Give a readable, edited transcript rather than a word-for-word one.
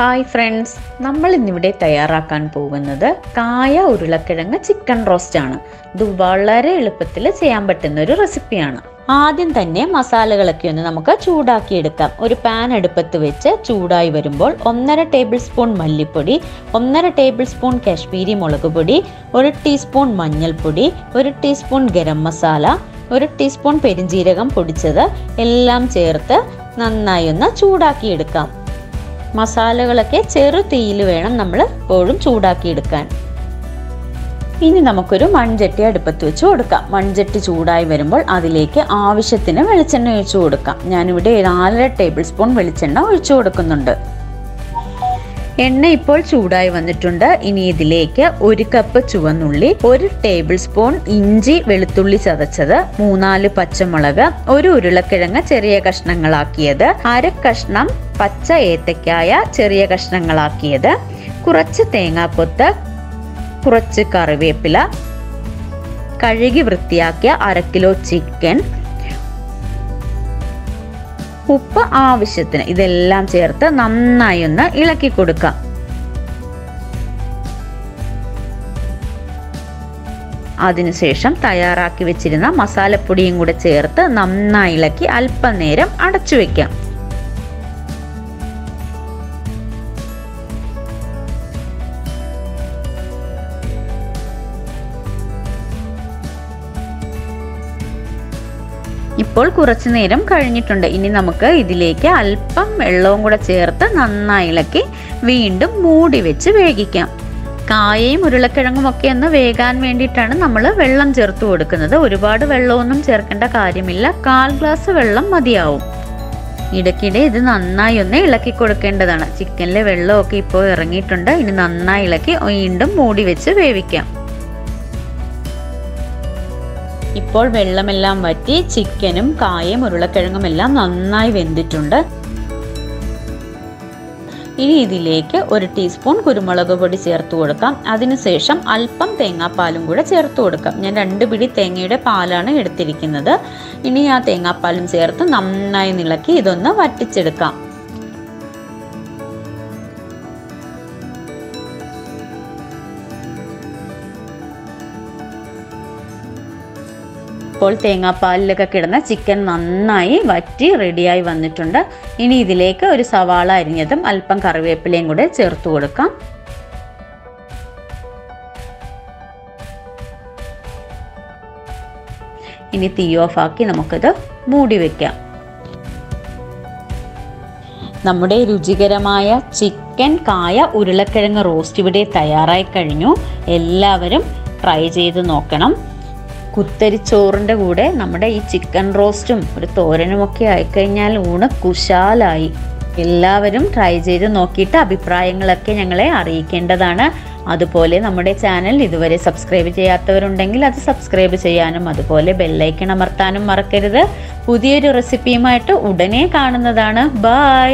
Hi friends, നമ്മൾ ഇന്നിവിടെ തയ്യാറാക്കാൻ പോകുന്നത് കായ ഉരുളക്കിഴങ്ങ് ചിക്കൻ റോസ്റ്റ് ആണ്. ഇത് വളരെ എളുപ്പത്തിൽ ചെയ്യാൻ പറ്റുന്ന ഒരു റെസിപ്പിയാണ്. ആദ്യം തന്നെ മസാലകളൊക്കെ ഒന്ന് നമുക്ക് ചൂടാക്കിയെടുക്കാം. ഒരു പാൻ അടുപ്പത്ത് വെച്ച് ചൂടായി വരുമ്പോൾ 1.5 ടേബിൾ സ്പൂൺ മല്ലിപ്പൊടി, 1.5 ടേബിൾ സ്പൂൺ കാശ്മീരി മുളക് പൊടി, 1 ടീസ്പൂൺ മഞ്ഞൾപ്പൊടി, 1 ടീസ്പൂൺ ഗരം മസാല, 1 ടീസ്പൂൺ പെരിഞ്ജീരകം പൊടിച്ചത് എല്ലാം ചേർത്ത് നന്നായി ഒന്ന് ചൂടാക്കിയെടുക്കാം. മസാലകളൊക്കെ ചെറു തീയിൽ വേണം നമ്മൾ എപ്പോഴും ചൂടാക്കിയെടുക്കാൻ. ഇനി നമുക്കൊരു മൺചട്ടി അടുപ്പത്ത് വെച്ച് കൊടുക്കാം. മൺചട്ടി ചൂടായി വരുമ്പോൾ അതിലേക്ക് ആവശ്യത്തിന് വെളിച്ചെണ്ണ ഒഴിച്ചു കൊടുക്കാം. ഞാനിവിടെ 4 ടേബിൾ സ്പൂൺ വെളിച്ചെണ്ണ ഒഴിച്ചു കൊടുക്കുന്നുണ്ട്. എണ്ണ ഇപ്പോൾ ചൂടായി വന്നിട്ടുണ്ട്. ഇനി ഇതിലേക്ക് 1 കപ്പ് ചുവന്നുള്ളി, 1 ടേബിൾ സ്പൂൺ ഇഞ്ചി വെളുത്തുള്ളി ചതച്ചത്, 3-4 പച്ചമുളക്, 1 ഉരുളക്കിഴങ്ങ് ചെറിയ കഷ്ണങ്ങളാക്കിയത്, 1/2 കഷ്ണം പച്ച ഏത്തക്കായ ചെറിയ കഷ്ണങ്ങളാക്കിയത്, കുറച്ച് തേങ്ങാക്കൊത്ത്, കുറച്ച് കറിവേപ്പില, കഴുകി വൃത്തിയാക്കിയ 1/2 കിലോ ചിക്കൻ, ഉപ്പ് ആവശ്യത്തിന്. ഇതെല്ലാം ചേർത്ത് നന്നായി ഒന്ന് ഇളക്കി കൊടുക്കാം. അതിനുശേഷം തയ്യാറാക്കി വെച്ചിരുന്ന മസാലപ്പൊടിയും കൂടെ ചേർത്ത് നന്നായി ഇളക്കി അല്പനേരം അടച്ചു വെക്കാം. ഇപ്പോൾ കുറച്ചു നേരം കഴിഞ്ഞിട്ടുണ്ട്. ഇനി നമുക്ക് ഇതിലേക്ക് അല്പം വെള്ളവും കൂടെ ചേർത്ത് നന്നായി ഇളക്കി വീണ്ടും മൂടി വെച്ച് വേവിക്കാം. കായയും ഉരുളക്കിഴങ്ങും ഒക്കെ ഒന്ന് വേകാൻ വേണ്ടിയിട്ടാണ് നമ്മൾ വെള്ളം ചേർത്ത് കൊടുക്കുന്നത്. ഒരുപാട് വെള്ളമൊന്നും ചേർക്കേണ്ട കാര്യമില്ല. 1/4 ഗ്ലാസ് വെള്ളം മതിയാവും. ഇടയ്ക്കിടെ ഇത് നന്നായി ഒന്ന് ഇളക്കി കൊടുക്കേണ്ടതാണ്. ചിക്കനിലെ വെള്ളമൊക്കെ ഇപ്പോൾ ഇറങ്ങിയിട്ടുണ്ട്. ഇനി നന്നായി ഇളക്കി വീണ്ടും മൂടി വെച്ച് വേവിക്കാം. ഇപ്പോൾ വെള്ളമെല്ലാം വറ്റി ചിക്കനും കായയും ഉരുളക്കിഴങ്ങും എല്ലാം നന്നായി വെന്തിട്ടുണ്ട്. ഇനി ഇതിലേക്ക് 1 ടീസ്പൂൺ കുരുമുളക് പൊടി ചേർത്ത് കൊടുക്കാം. അതിനുശേഷം അല്പം തേങ്ങാപ്പാലും കൂടെ ചേർത്ത് കൊടുക്കാം. ഞാൻ 2 പിടി തേങ്ങയുടെ പാലാണ് എടുത്തിരിക്കുന്നത്. ഇനി ആ തേങ്ങാപ്പാലും ചേർത്ത് നന്നായി ഇളക്കി ഇതൊന്ന് വറ്റിച്ചെടുക്കാം. ഇപ്പോൾ തേങ്ങാപ്പാലിലൊക്കെ കിടന്ന ചിക്കൻ നന്നായി വറ്റി റെഡിയായി വന്നിട്ടുണ്ട്. ഇനി ഇതിലേക്ക് ഒരു സവാള അരിഞ്ഞതും അല്പം കറിവേപ്പിലയും കൂടെ ചേർത്ത് കൊടുക്കാം. ഇനി തീ ഓഫാക്കി നമുക്കത് മൂടി വെക്കാം. നമ്മുടെ രുചികരമായ ചിക്കൻ കായ ഉരുളക്കിഴങ്ങ് റോസ്റ്റ് ഇവിടെ തയ്യാറായി കഴിഞ്ഞു. എല്ലാവരും ട്രൈ ചെയ്ത് നോക്കണം. കുത്തരിച്ചോറിൻ്റെ കൂടെ നമ്മുടെ ഈ ചിക്കൻ റോസ്റ്റും ഒരു തോരനുമൊക്കെ ആയിക്കഴിഞ്ഞാൽ ഊണ് കുശാലായി. എല്ലാവരും ട്രൈ ചെയ്ത് നോക്കിയിട്ട് അഭിപ്രായങ്ങളൊക്കെ ഞങ്ങളെ അറിയിക്കേണ്ടതാണ്. അതുപോലെ നമ്മുടെ ചാനൽ ഇതുവരെ സബ്സ്ക്രൈബ് ചെയ്യാത്തവരുണ്ടെങ്കിൽ അത് സബ്സ്ക്രൈബ് ചെയ്യാനും അതുപോലെ ബെല്ലൈക്കൺ അമർത്താനും മറക്കരുത്. പുതിയൊരു റെസിപ്പിയുമായിട്ട് ഉടനെ കാണുന്നതാണ്. ബൈ.